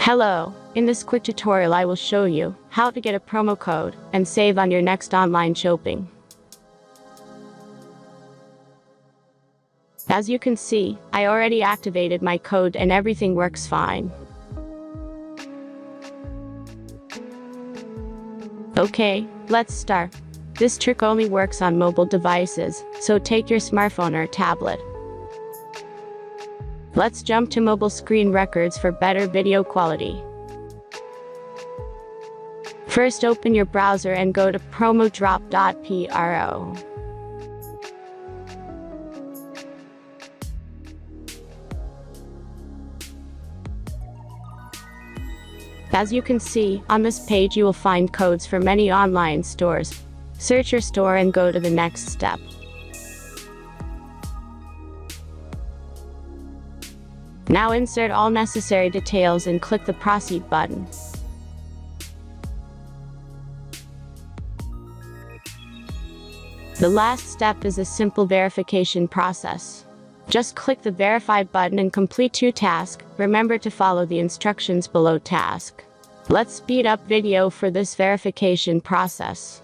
Hello, in this quick tutorial I will show you how to get a promo code and save on your next online shopping. As you can see, I already activated my code and everything works fine. Okay, let's start. This trick only works on mobile devices, so take your smartphone or tablet. Let's jump to mobile screen records for better video quality. First, open your browser and go to promodrop.pro. As you can see, on this page you will find codes for many online stores. Search your store and go to the next step. Now insert all necessary details and click the Proceed button. The last step is a simple verification process. Just click the Verify button and complete your task. Remember to follow the instructions below task. Let's speed up video for this verification process.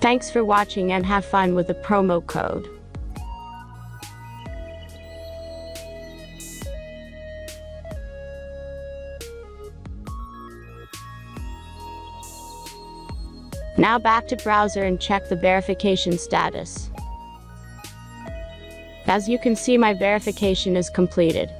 Thanks for watching and have fun with the promo code. Now back to browser and check the verification status. As you can see, my verification is completed.